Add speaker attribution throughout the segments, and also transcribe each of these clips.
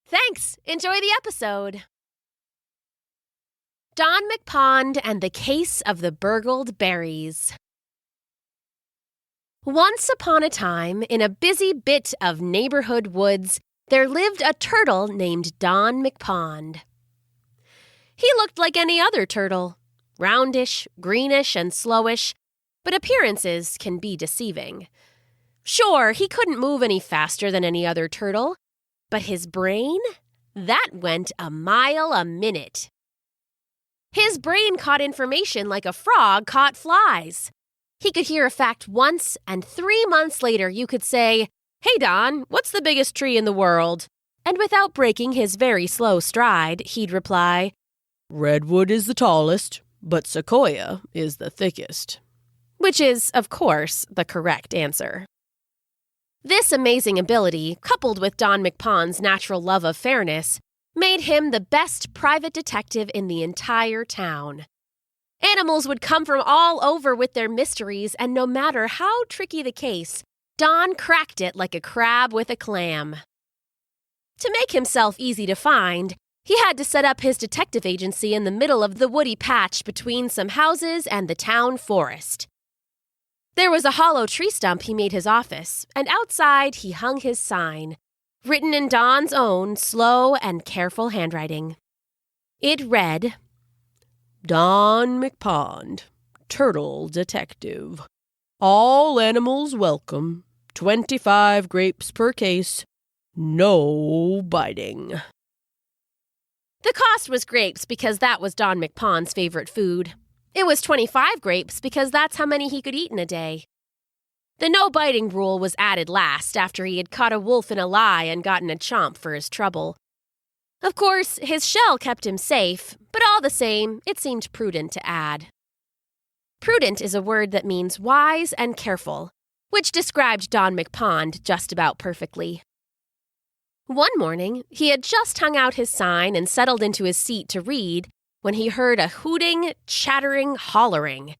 Speaker 1: Thanks. Enjoy the episode. Don McPond and the Case of the Burgled Berries. Once upon a time, in a busy bit of neighborhood woods, there lived a turtle named Don McPond. He looked like any other turtle, roundish, greenish, and slowish, but appearances can be deceiving. Sure, he couldn't move any faster than any other turtle, but his brain? That went a mile a minute. His brain caught information like a frog caught flies. He could hear a fact once, and 3 months later you could say, "Hey Don, what's the biggest tree in the world?" And without breaking his very slow stride, he'd reply,
Speaker 2: "Redwood is the tallest, but sequoia is the thickest."
Speaker 1: Which is, of course, the correct answer. This amazing ability, coupled with Don McPond's natural love of fairness, made him the best private detective in the entire town. Animals would come from all over with their mysteries, and no matter how tricky the case, Don cracked it like a crab with a clam. To make himself easy to find, he had to set up his detective agency in the middle of the woody patch between some houses and the town forest. There was a hollow tree stump he made his office, and outside he hung his sign, written in Don's own slow and careful handwriting. It read,
Speaker 2: "Don McPond, Turtle Detective. All animals welcome. 25 grapes per case. No biting."
Speaker 1: The cost was grapes because that was Don McPond's favorite food. It was 25 grapes because that's how many he could eat in a day. The no-biting rule was added last after he had caught a wolf in a lie and gotten a chomp for his trouble. Of course, his shell kept him safe, but all the same, it seemed prudent to add. Prudent is a word that means wise and careful, which described Don McPond just about perfectly. One morning, he had just hung out his sign and settled into his seat to read when he heard a hooting, chattering, hollering.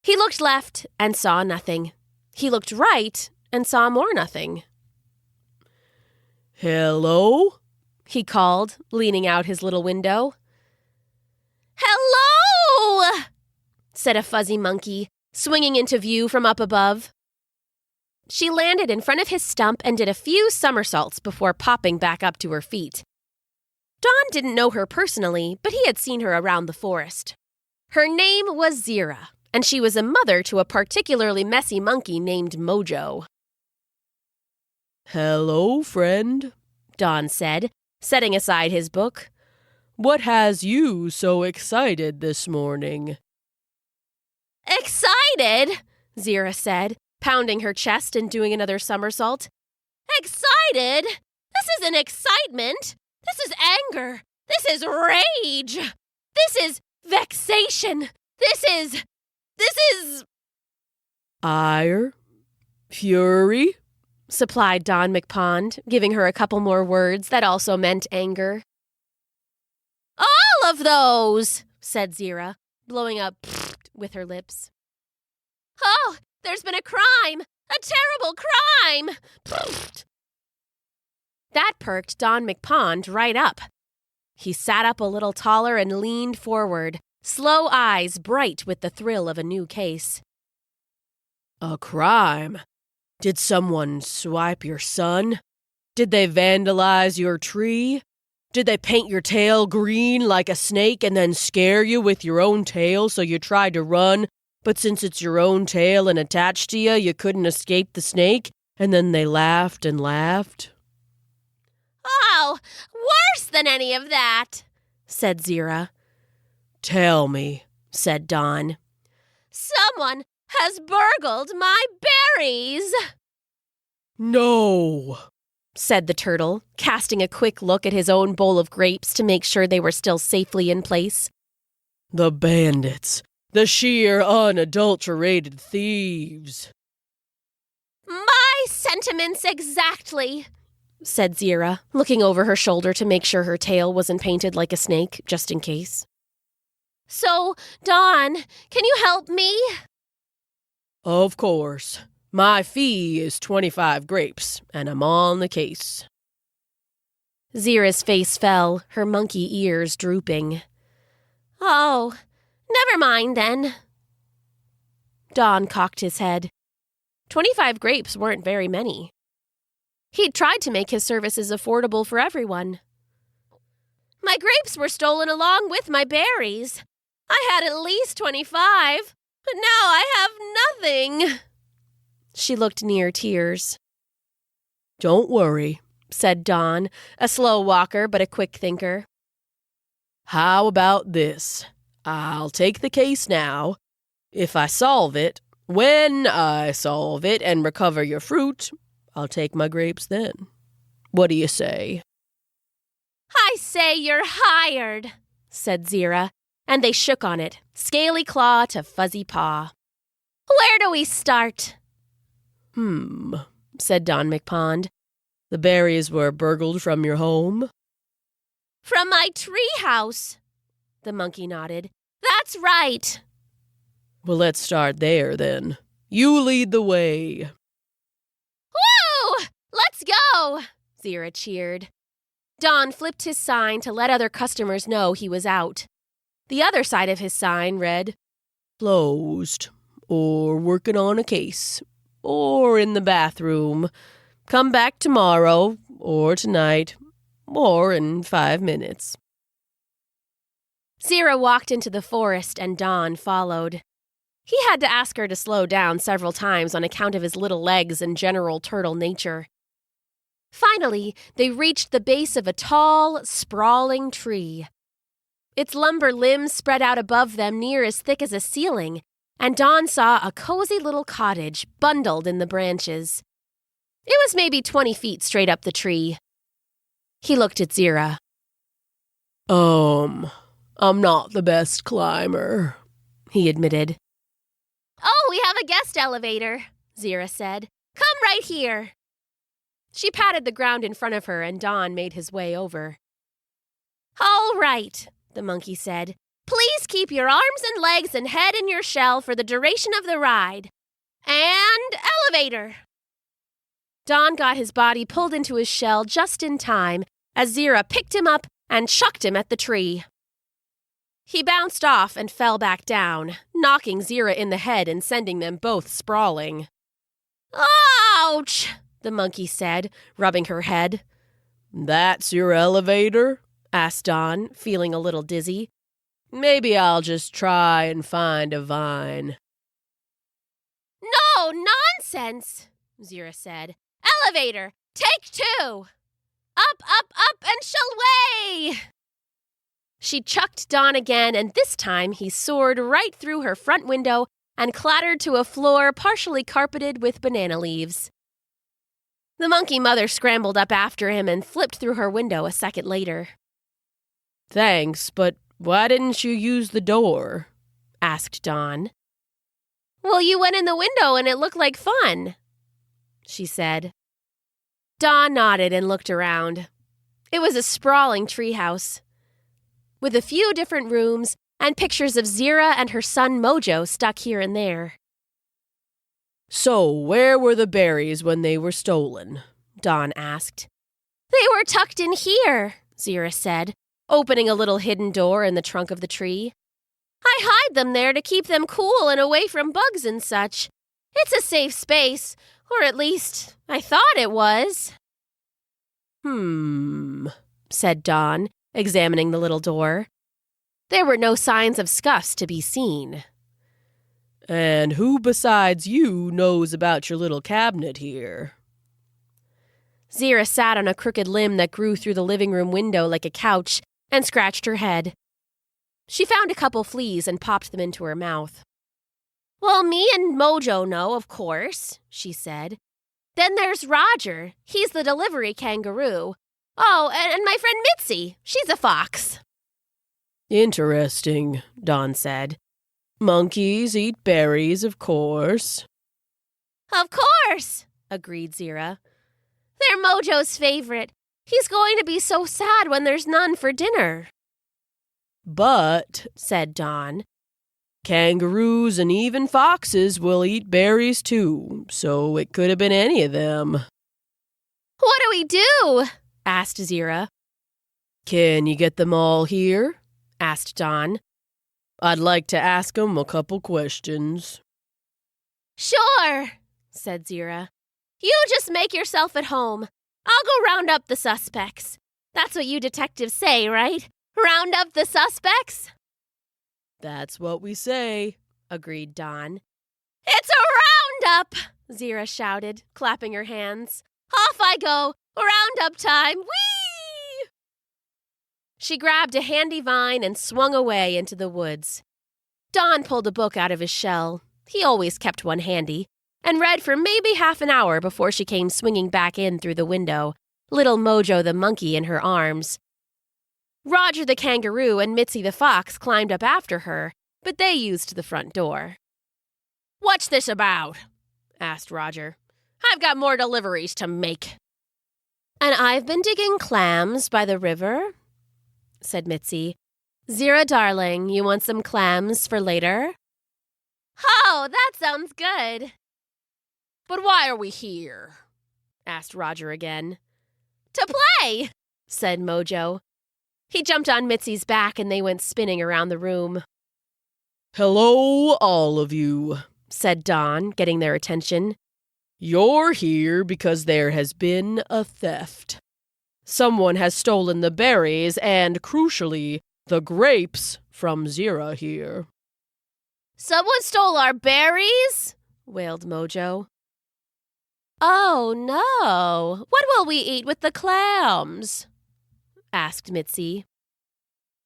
Speaker 1: He looked left and saw nothing. He looked right and saw more nothing.
Speaker 2: "Hello?"
Speaker 1: he called, leaning out his little window. "Hello!" said a fuzzy monkey, swinging into view from up above. She landed in front of his stump and did a few somersaults before popping back up to her feet. Don didn't know her personally, but he had seen her around the forest. Her name was Zira, and she was a mother to a particularly messy monkey named Mojo.
Speaker 2: "Hello, friend,"
Speaker 1: Don said, setting aside his book.
Speaker 2: "What has you so excited this morning?"
Speaker 1: "Excited?" Zira said, pounding her chest and doing another somersault. "Excited? This isn't excitement. This is anger. This is rage. This is vexation. This is...
Speaker 2: "Ire? Fury?"
Speaker 1: supplied Don McPond, giving her a couple more words that also meant anger. "All of those," said Zira, blowing up with her lips. "Oh, there's been a crime! A terrible crime!" That perked Don McPond right up. He sat up a little taller and leaned forward, slow eyes bright with the thrill of a new case.
Speaker 2: "A crime? Did someone swipe your son? Did they vandalize your tree? Did they paint your tail green like a snake and then scare you with your own tail so you tried to run, but since it's your own tail and attached to you, you couldn't escape the snake, and then they laughed and laughed?"
Speaker 1: "Oh, worse than any of that," said Zira.
Speaker 2: "Tell me,"
Speaker 1: said Don. "Someone has burgled my berries."
Speaker 2: "No,"
Speaker 1: said the turtle, casting a quick look at his own bowl of grapes to make sure they were still safely in place.
Speaker 2: "The bandits, the sheer unadulterated thieves."
Speaker 1: "My sentiments exactly," said Zira, looking over her shoulder to make sure her tail wasn't painted like a snake, just in case. "So, Don, can you help me?"
Speaker 2: "Of course. My fee is 25 grapes, and I'm on the case."
Speaker 1: Zira's face fell, her monkey ears drooping. Oh, never mind then. Don cocked his head. 25 grapes weren't very many. He'd tried to make his services affordable for everyone. My grapes were stolen along with my berries. I had at least 25, but now I have nothing. She looked near tears.
Speaker 2: Don't worry,
Speaker 1: said Don, a slow walker but a quick thinker.
Speaker 2: How about this? I'll take the case now. If I solve it, when I solve it and recover your fruit, I'll take my grapes then. What do you say?
Speaker 1: I say you're hired, said Zira, and they shook on it, scaly claw to fuzzy paw. Where do we start?
Speaker 2: Said Don McPond. The berries were burgled from your home?
Speaker 1: From my tree house, the monkey nodded. That's right.
Speaker 2: Well, let's start there, then. You lead the way.
Speaker 1: Woo! Let's go! Zira cheered. Don flipped his sign to let other customers know he was out. The other side of his sign read,
Speaker 2: Closed, or working on a case, or in the bathroom. Come back tomorrow, or tonight, or in 5 minutes.
Speaker 1: Zira walked into the forest and Don followed. He had to ask her to slow down several times on account of his little legs and general turtle nature. Finally, they reached the base of a tall, sprawling tree. Its lumber limbs spread out above them near as thick as a ceiling, and Don saw a cozy little cottage bundled in the branches. It was maybe 20 feet straight up the tree. He looked at Zira.
Speaker 2: I'm not the best climber,
Speaker 1: he admitted. Oh, we have a guest elevator, Zira said. Come right here. She patted the ground in front of her, and Don made his way over. All right, the monkey said. Please keep your arms and legs and head in your shell for the duration of the ride. And elevator. Don got his body pulled into his shell just in time as Zira picked him up and chucked him at the tree. He bounced off and fell back down, knocking Zira in the head and sending them both sprawling. Ouch! The monkey said, rubbing her head.
Speaker 2: That's your elevator? Asked Don, feeling a little dizzy. Maybe I'll just try and find a vine.
Speaker 1: No, nonsense, Zira said. Elevator, take 2. Up, up, up, and shall way! She chucked Don again, and this time he soared right through her front window and clattered to a floor partially carpeted with banana leaves. The monkey mother scrambled up after him and flipped through her window a second later.
Speaker 2: Thanks, but why didn't you use the door? Asked Don.
Speaker 1: Well, you went in the window and it looked like fun, she said. Don nodded and looked around. It was a sprawling treehouse, with a few different rooms and pictures of Zira and her son Mojo stuck here and there.
Speaker 2: So, where were the berries when they were stolen? Don asked.
Speaker 1: They were tucked in here, Zira said, opening a little hidden door in the trunk of the tree. I hide them there to keep them cool and away from bugs and such. It's a safe space, or at least I thought it was.
Speaker 2: Said Don, examining the little door.
Speaker 1: There were no signs of scuffs to be seen.
Speaker 2: And who besides you knows about your little cabinet here?
Speaker 1: Zira sat on a crooked limb that grew through the living room window like a couch and scratched her head. She found a couple fleas and popped them into her mouth. Well, me and Mojo know, of course, she said. Then there's Roger. He's the delivery kangaroo. Oh, and my friend Mitzi. She's a fox.
Speaker 2: Interesting, Don said. Monkeys eat berries, of course.
Speaker 1: Of course, agreed Zira. They're Mojo's favorite. He's going to be so sad when there's none for dinner.
Speaker 2: But, said Don, kangaroos and even foxes will eat berries too, so it could have been any of them.
Speaker 1: What do we do? Asked Zira.
Speaker 2: Can you get them all here? Asked Don. I'd like to ask 'em a couple questions.
Speaker 1: Sure, said Zira. You just make yourself at home. I'll go round up the suspects. That's what you detectives say, right? Round up the suspects?
Speaker 2: That's what we say, agreed Don.
Speaker 1: It's a roundup, Zira shouted, clapping her hands. Off I go. Roundup time. Whee! She grabbed a handy vine and swung away into the woods. Don pulled a book out of his shell. He always kept one handy, and read for maybe half an hour before she came swinging back in through the window, little Mojo the monkey in her arms. Roger the kangaroo and Mitzi the fox climbed up after her, but they used the front door. "What's this about?" asked Roger. "I've got more deliveries to make." "And I've been digging clams by the river," said Mitzi. "Zira, darling, you want some clams for later?" "Oh, that sounds good." "But why are we here?" asked Roger again. "To play," said Mojo. He jumped on Mitzi's back and they went spinning around the room.
Speaker 2: "Hello, all of you,"
Speaker 1: said Don, getting their attention.
Speaker 2: "You're here because there has been a theft. Someone has stolen the berries and, crucially, the grapes from Zira here."
Speaker 1: "Someone stole our berries?" wailed Mojo. "Oh, no. What will we eat with the clams?" asked Mitzi.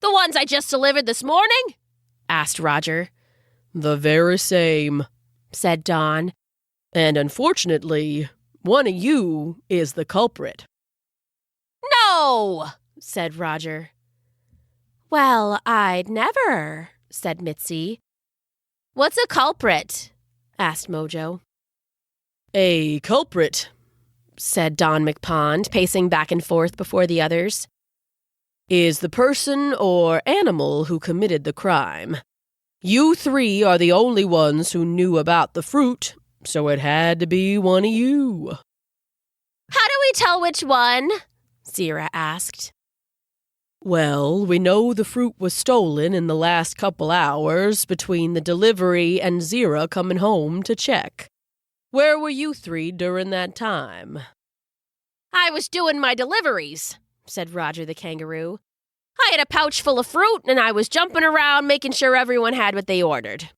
Speaker 1: "The ones I just delivered this morning?" asked Roger.
Speaker 2: "The very same,"
Speaker 1: said Don.
Speaker 2: "And unfortunately, one of you is the culprit."
Speaker 1: "No," said Roger. "Well, I'd never," said Mitzi. "What's a culprit?" asked Mojo.
Speaker 2: "A culprit,"
Speaker 1: said Don McPond, pacing back and forth before the others,
Speaker 2: "is the person or animal who committed the crime. You three are the only ones who knew about the fruit, so it had to be one of you."
Speaker 1: "How do we tell which one?" Zira asked.
Speaker 2: "Well, we know the fruit was stolen in the last couple hours between the delivery and Zira coming home to check. Where were you three during that time?"
Speaker 1: "I was doing my deliveries," said Roger the kangaroo. "I had a pouch full of fruit, and I was jumping around making sure everyone had what they ordered."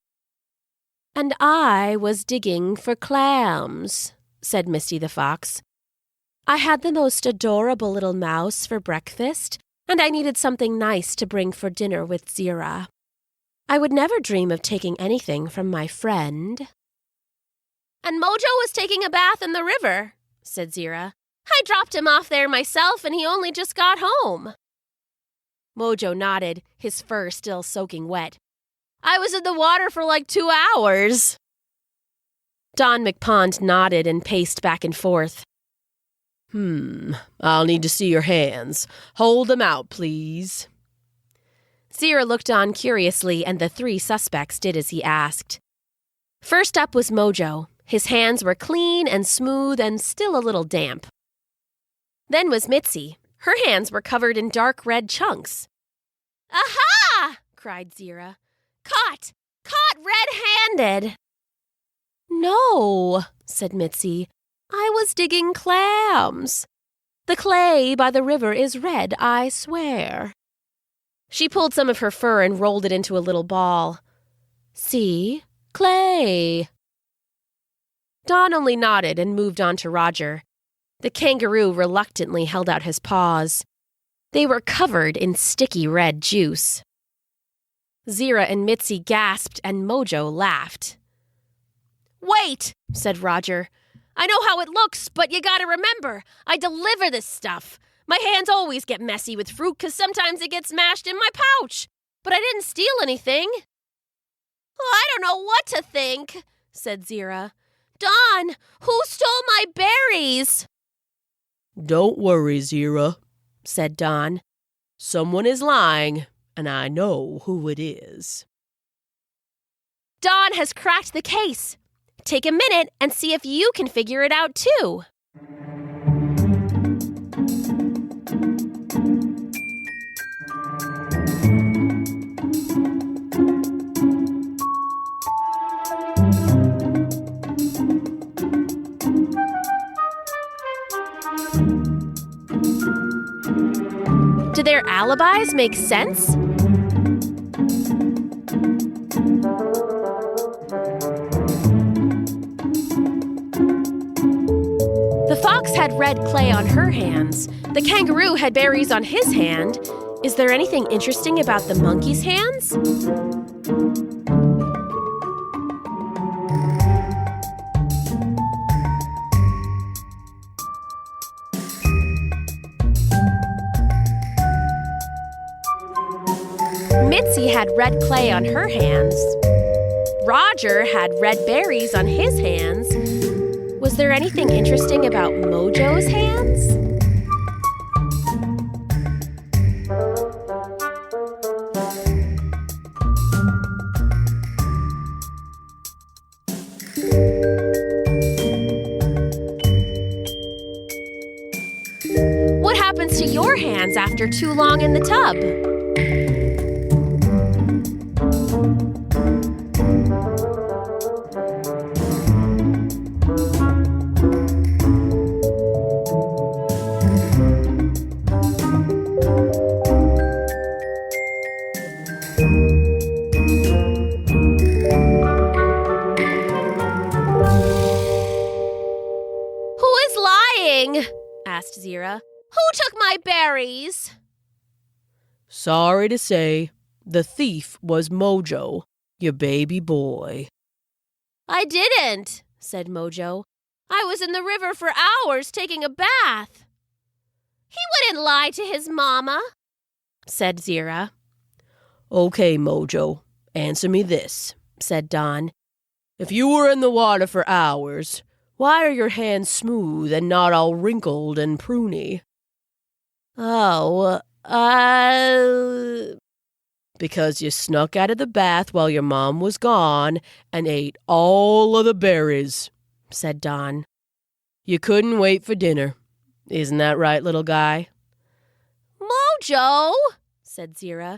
Speaker 1: "And I was digging for clams," said Misty the fox. "I had the most adorable little mouse for breakfast, and I needed something nice to bring for dinner with Zira. I would never dream of taking anything from my friend." "And Mojo was taking a bath in the river," said Zira. "I dropped him off there myself, and he only just got home." Mojo nodded, his fur still soaking wet. "I was in the water for like 2 hours." Don McPond nodded and paced back and forth.
Speaker 2: I'll need to see your hands. Hold them out, please."
Speaker 1: Zira looked on curiously, and the 3 suspects did as he asked. First up was Mojo. His hands were clean and smooth and still a little damp. Then was Mitzi. Her hands were covered in dark red chunks. "Aha!" cried Zira. Caught! Caught red-handed!" "No," said Mitzi. "I was digging clams. The clay by the river is red, I swear." She pulled some of her fur and rolled it into a little ball. "See? Clay." Don only nodded and moved on to Roger. The kangaroo reluctantly held out his paws. They were covered in sticky red juice. Zira and Mitzi gasped and Mojo laughed. "Wait," said Roger. "I know how it looks, but you gotta remember, I deliver this stuff. My hands always get messy with fruit because sometimes it gets smashed in my pouch. But I didn't steal anything." "I don't know what to think," said Zira. "Don, who stole my berries?"
Speaker 2: "Don't worry, Zira,"
Speaker 1: said Don.
Speaker 2: "Someone is lying, and I know who it is."
Speaker 1: "Don has cracked the case. Take a minute and see if you can figure it out, too." Did their alibis make sense? The fox had red clay on her hands. The kangaroo had berries on his hand. Is there anything interesting about the monkey's hands? Mitzi had red clay on her hands. Roger had red berries on his hands. Was there anything interesting about Mojo's hands? What happens to your hands after too long in the tub? Who is lying? Asked Zira. Who took my berries?
Speaker 2: Sorry to say, the thief was Mojo, your baby boy.
Speaker 1: I didn't, said Mojo. I was in the river for hours taking a bath. He wouldn't lie to his mama, said Zira.
Speaker 2: Okay, Mojo, answer me this, said Don. If you were in the water for hours, why are your hands smooth and not all wrinkled and pruny? Because you snuck out of the bath while your mom was gone and ate all of the berries, said Don. You couldn't wait for dinner. Isn't that right, little guy?
Speaker 1: Mojo, said Zira.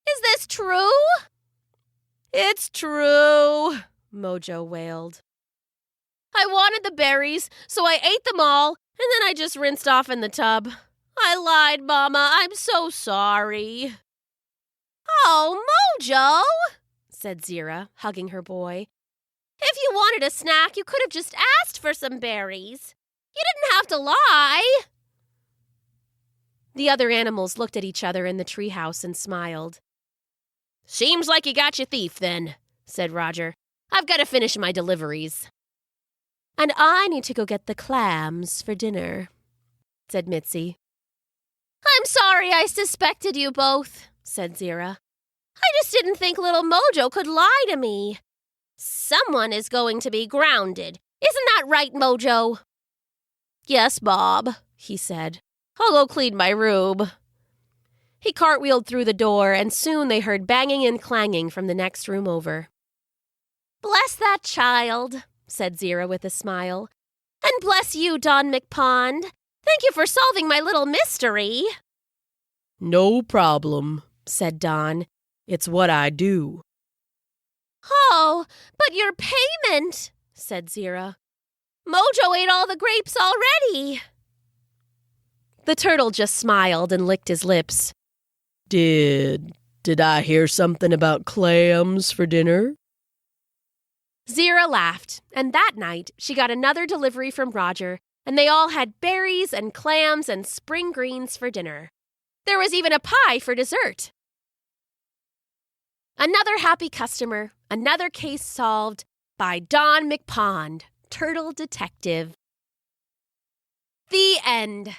Speaker 1: Is this true?
Speaker 2: It's true, Mojo wailed.
Speaker 1: I wanted the berries, so I ate them all, and then I just rinsed off in the tub. I lied, Mama. I'm so sorry. Oh, Mojo, said Zira, hugging her boy. If you wanted a snack, you could have just asked for some berries. You didn't have to lie. The other animals looked at each other in the treehouse and smiled. Seems like you got your thief, then, said Roger. I've got to finish my deliveries. And I need to go get the clams for dinner, said Mitzi. I'm sorry I suspected you both, said Zira. I just didn't think little Mojo could lie to me. Someone is going to be grounded. Isn't that right, Mojo? Yes, Bob, he said. I'll go clean my room. He cartwheeled through the door, and soon they heard banging and clanging from the next room over. Bless that child, said Zira with a smile. And bless you, Don MCPOND. Thank you for solving my little mystery.
Speaker 2: No problem, said Don. It's what I do.
Speaker 1: Oh, but your payment, said Zira. Mojo ate all the grapes already. The turtle just smiled and licked his lips.
Speaker 2: Did I hear something about clams for dinner?
Speaker 1: Zira laughed, and that night she got another delivery from Roger, and they all had berries and clams and spring greens for dinner. There was even a pie for dessert. Another happy customer, another case solved by Don MCPOND, Turtle Detective. The end.